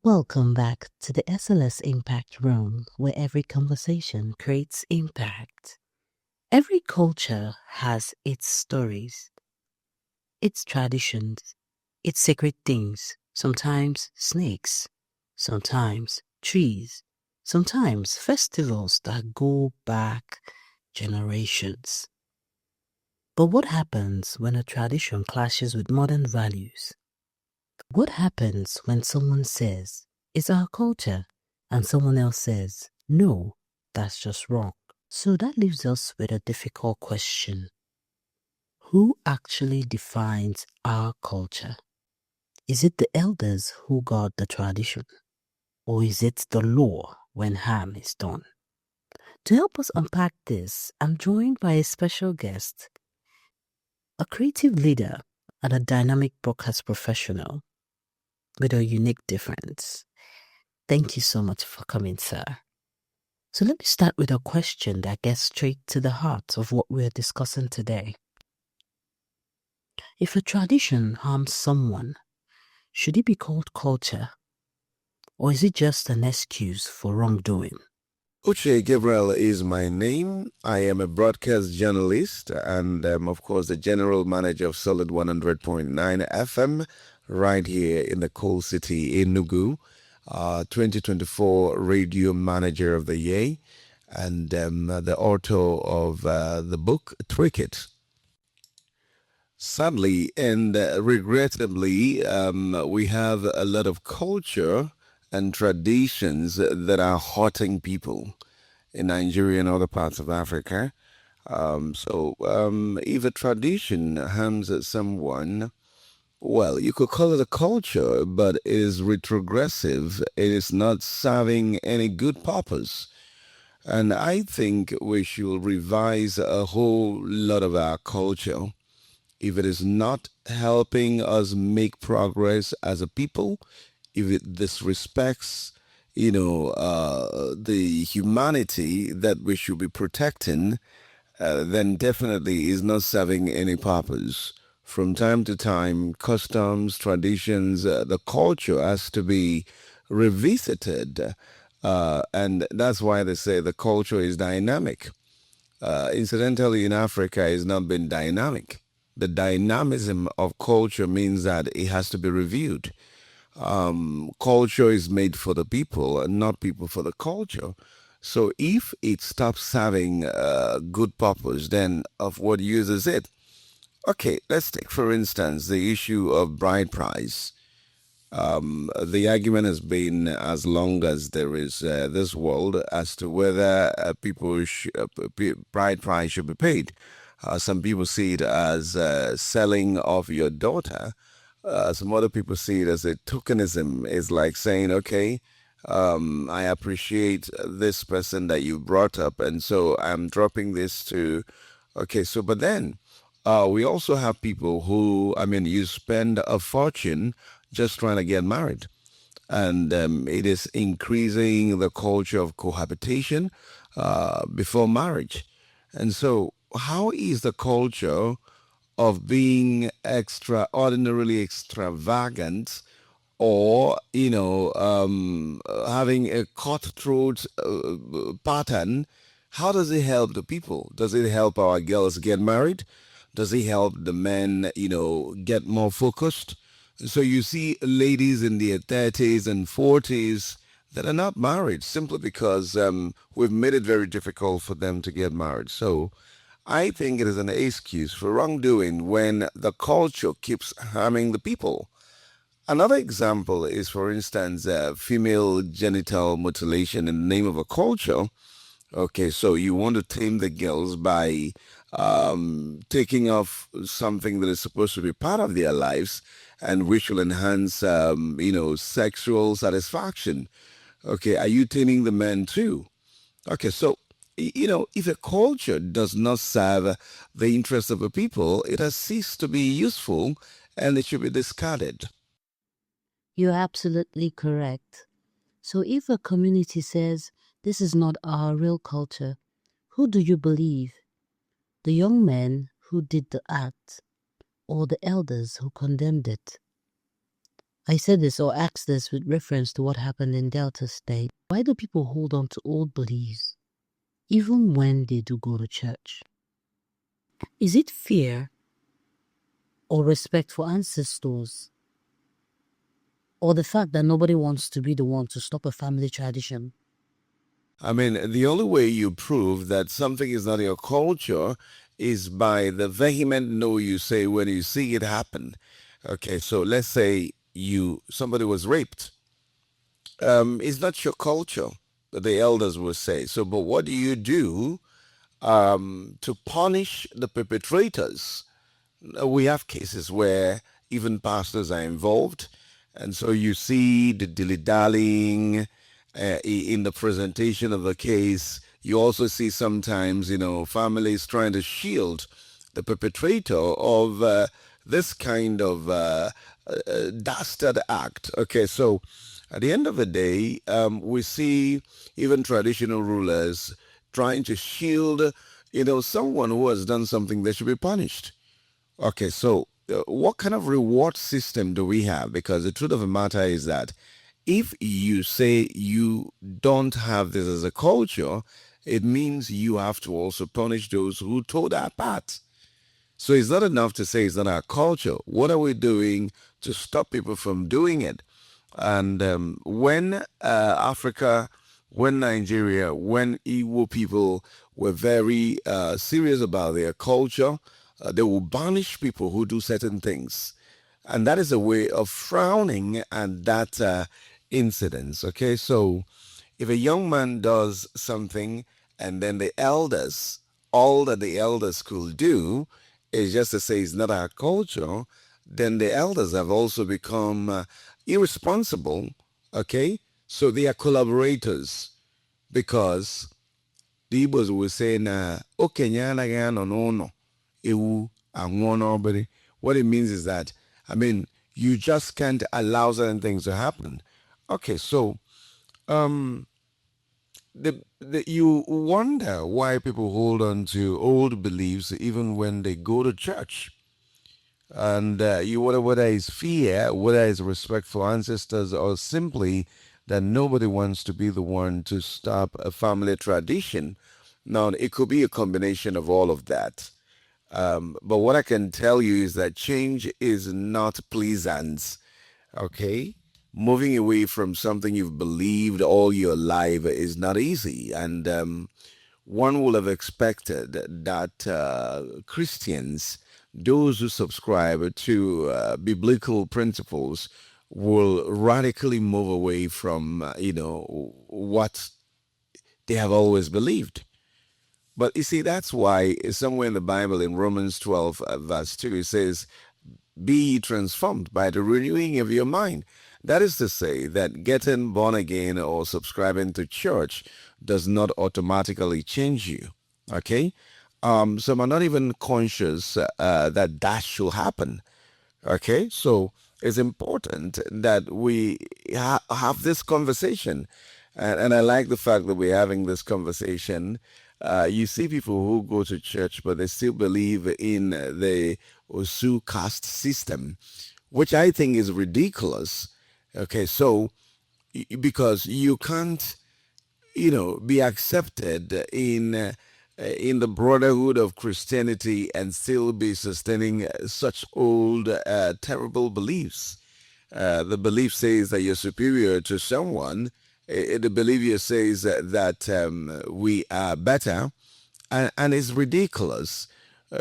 Welcome back to the SLS Impact Room, where every conversation creates impact. Every culture has its stories, its traditions, its sacred things, sometimes snakes, sometimes trees, sometimes festivals that go back generations. But what happens when a tradition clashes with modern values? What happens when someone says, it's our culture, and someone else says, no, that's just wrong? So that leaves us with a difficult question. Who actually defines our culture? Is it the elders who got the tradition? Or is it the law when harm is done? To help us unpack this, I'm joined by a special guest, a creative leader and a dynamic broadcast professional with a unique difference. Thank you so much for coming, sir. So let me start with a question that gets straight to the heart of what we're discussing today. If a tradition harms someone, should it be called culture? Or is it just an excuse for wrongdoing? Uche Gabriel is my name. I am a broadcast journalist and, of course, the general manager of Solid 100.9 FM right here in the coal city, Enugu, 2024 Radio Manager of the Year, and the author of the book Cricket. Sadly and regrettably, we have a lot of culture and traditions that are hurting people in Nigeria and other parts of Africa. If a tradition harms someone, well, you could call it a culture, but it is retrogressive. It is not serving any good purpose. And I think we should revise a whole lot of our culture. If it is not helping us make progress as a people, if it disrespects, the humanity that we should be protecting, then definitely is not serving any purpose. From time to time, customs, traditions, the culture has to be revisited. And that's why they say the culture is dynamic. Incidentally, in Africa, it's not been dynamic. The dynamism of culture means that it has to be reviewed. Culture is made for the people and not people for the culture. So if it stops serving good purpose, then of what use is it? Okay, let's take for instance the issue of bride price. The argument has been as long as there is this world as to whether bride price should be paid. Some people see it as selling off your daughter. Some other people see it as a tokenism. It's like saying, okay, I appreciate this person that you brought up, and so I'm dropping this to. Okay, so but then we also have people who, I mean, you spend a fortune just trying to get married. And it is increasing the culture of cohabitation before marriage. And so, how is the culture of being extraordinarily extravagant or, having a cutthroat pattern? How does it help the people? Does it help our girls get married? Does it help the men, get more focused? So you see ladies in their 30s and 40s that are not married simply because we've made it very difficult for them to get married. So I think it is an excuse for wrongdoing when the culture keeps harming the people. Another example is, for instance, female genital mutilation in the name of a culture. Okay, so you want to tame the girls by taking off something that is supposed to be part of their lives and which will enhance, sexual satisfaction. Okay, are you taming the men too? Okay, so, if a culture does not serve the interests of a people, it has ceased to be useful and it should be discarded. You're absolutely correct. So if a community says, this is not our real culture, who do you believe? The young men who did the act or the elders who condemned it? I said this or asked this with reference to what happened in Delta State. Why do people hold on to old beliefs even when they do go to church? Is it fear or respect for ancestors, or the fact that nobody wants to be the one to stop a family tradition? I mean, the only way you prove that something is not your culture is by the vehement no you say when you see it happen. Okay, so let's say somebody was raped. It's not your culture, the elders will say. So, but what do you do to punish the perpetrators? We have cases where even pastors are involved. And so you see the dilly-dallying in the presentation of the case. You also see sometimes, families trying to shield the perpetrator of this kind of dastard act. Okay, so at the end of the day, we see even traditional rulers trying to shield, someone who has done something that should be punished. Okay, so what kind of reward system do we have? Because the truth of the matter is that if you say you don't have this as a culture, it means you have to also punish those who tore that part. So it's not enough to say it's not our culture. What are we doing to stop people from doing it? And when Africa, when Nigeria, when Igbo people were very serious about their culture, they will banish people who do certain things. And that is a way of frowning at that incidence. Okay, so if a young man does something and then the elders, all that the elders could do is just to say it's not our culture, then the elders have also become irresponsible. Okay, so they are collaborators because the Igbos will say na okenye anaghị anọ n'ụlọ ewu anwụọ n'ọbịrị. What it means is that, I mean, you just can't allow certain things to happen. Okay, so you wonder why people hold on to old beliefs even when they go to church. And you wonder whether it's fear, whether it's respect for ancestors, or simply that nobody wants to be the one to stop a family tradition. Now, it could be a combination of all of that. But what I can tell you is that change is not pleasant. Okay? Moving away from something you've believed all your life is not easy. And one would have expected that Christians, those who subscribe to biblical principles, will radically move away from, what they have always believed. But you see, that's why somewhere in the Bible, in Romans 12, verse 2, it says, be ye transformed by the renewing of your mind. That is to say that getting born again or subscribing to church does not automatically change you. Okay? Some are not even conscious that should happen. Okay? So it's important that we have this conversation. And I like the fact that we're having this conversation. You see people who go to church, but they still believe in the Osu caste system, which I think is ridiculous. Okay, so because you can't, be accepted in the brotherhood of Christianity and still be sustaining such old, terrible beliefs. The belief says that you're superior to someone. The behavior says that we are better, and it's ridiculous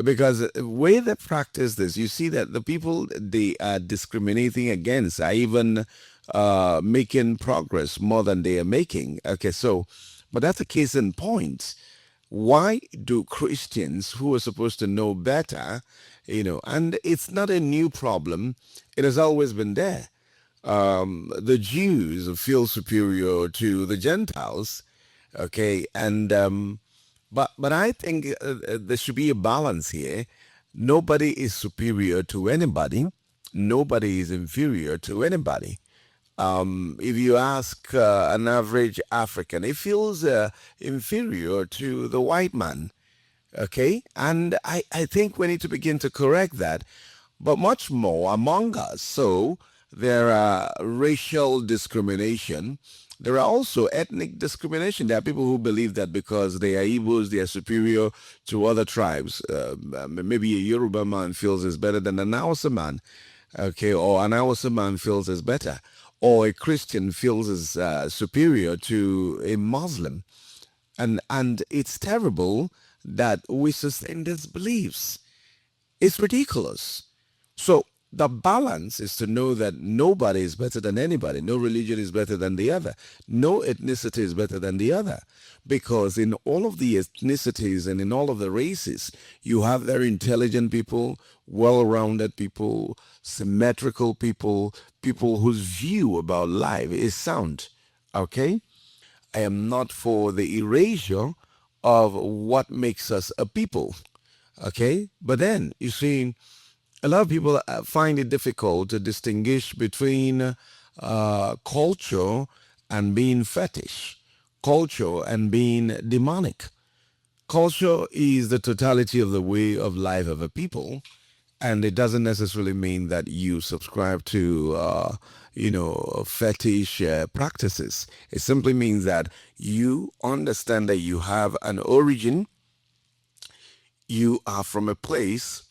because the way they practice this, you see that the people they are discriminating against are even making progress more than they are making. Okay, so, but that's a case in point. Why do Christians who are supposed to know better, and it's not a new problem, it has always been there. The Jews feel superior to the Gentiles, okay, and but I think there should be a balance here. Nobody is superior to anybody. Nobody is inferior to anybody. If you ask an average African, he feels inferior to the white man. Okay, and I think we need to begin to correct that, but much more among us. So There are racial discrimination. There are also ethnic discrimination. There are people who believe that because they are Igbos, they are superior to other tribes. Maybe a Yoruba man feels is better than an Hausa man, okay, or an Hausa man feels is better, or a Christian feels is superior to a Muslim, and it's terrible that we sustain these beliefs. It's ridiculous. So the balance is to know that nobody is better than anybody. No religion is better than the other. No ethnicity is better than the other. Because in all of the ethnicities and in all of the races, you have very intelligent people, well-rounded people, symmetrical people, people whose view about life is sound. Okay? I am not for the erasure of what makes us a people. Okay? But then, you see, a lot of people find it difficult to distinguish between culture and being fetish, culture and being demonic. Culture is the totality of the way of life of a people, and it doesn't necessarily mean that you subscribe to, fetish practices. It simply means that you understand that you have an origin, you are from a place,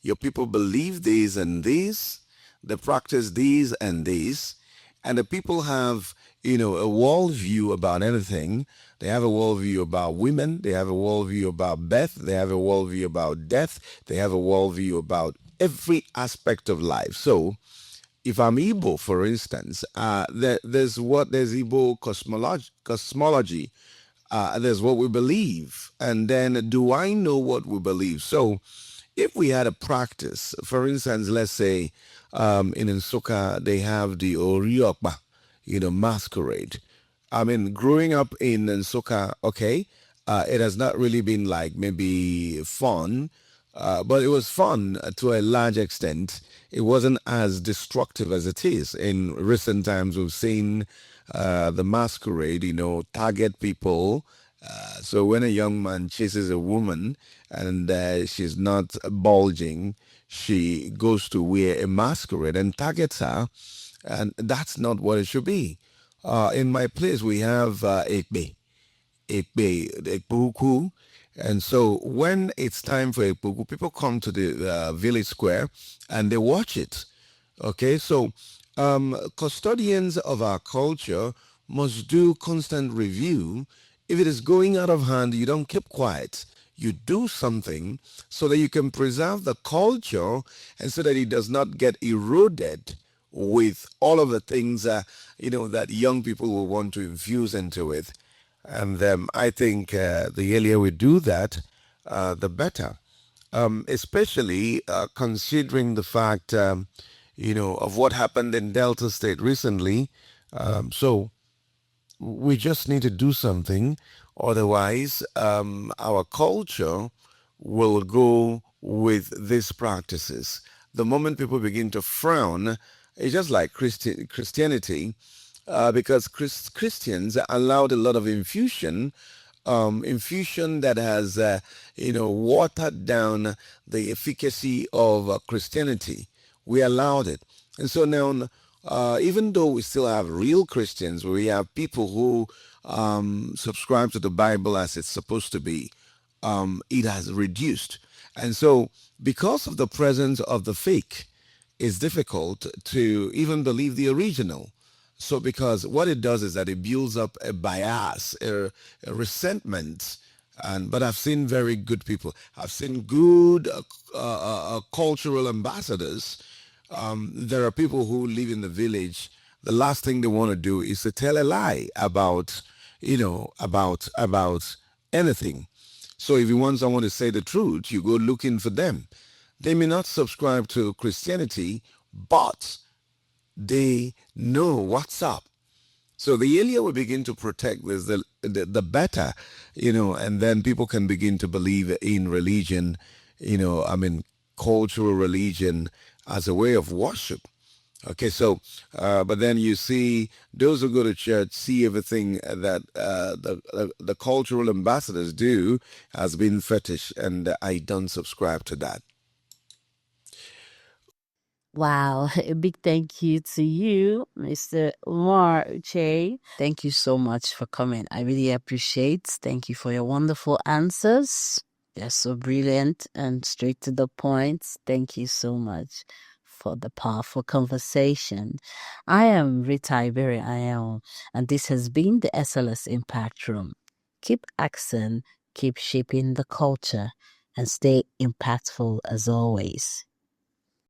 your people believe this and this, they practice these and this, and the people have, a worldview about anything. They have a worldview about women, they have a worldview about birth, they have a worldview about death, they have a worldview about every aspect of life. So, if I'm Igbo, for instance, there's Igbo cosmology, there's what we believe, and then do I know what we believe? So, if we had a practice, for instance, let's say in Nsukka they have the Oriokba, masquerade. I mean, growing up in Nsukka, okay, it has not really been like maybe fun, but it was fun to a large extent. It wasn't as destructive as it is. In recent times, we've seen the masquerade, target people. So when a young man chases a woman and she's not bulging, she goes to wear a masquerade and targets her, and that's not what it should be. In my place, we have Ekbe, Ekpuku. And so when it's time for Ekpuku, people come to the village square and they watch it. Okay, so custodians of our culture must do constant review. If it is going out of hand, you don't keep quiet. You do something so that you can preserve the culture and so that it does not get eroded with all of the things that young people will want to infuse into it. And I think the earlier we do that, the better. Especially considering the fact, of what happened in Delta State recently. So we just need to do something. Otherwise, our culture will go with these practices. The moment people begin to frown, it's just like Christianity, because Christians allowed a lot of infusion that has, watered down the efficacy of Christianity. We allowed it. And so now, even though we still have real Christians, we have people who subscribe to the Bible as it's supposed to be, it has reduced. And so, because of the presence of the fake, it's difficult to even believe the original. So, because what it does is that it builds up a bias, a resentment, and but I've seen very good people. I've seen good cultural ambassadors. There are people who live in the village. The last thing they want to do is to tell a lie about, about anything. So if you want someone to say the truth, you go looking for them. They may not subscribe to Christianity, but they know what's up. So the earlier we begin to protect this, the better, and then people can begin to believe in religion, I mean, cultural religion as a way of worship. Okay, so, but then you see those who go to church see everything that the cultural ambassadors do as being fetish, and I don't subscribe to that. Wow, a big thank you to you, Mr. Umar Uche. Thank you so much for coming. I really appreciate. Thank you for your wonderful answers. They're so brilliant and straight to the point. Thank you so much for the powerful conversation. I am Rita Iberi Ayel, and this has been the SLS Impact Room. Keep asking, keep shaping the culture, and stay impactful as always.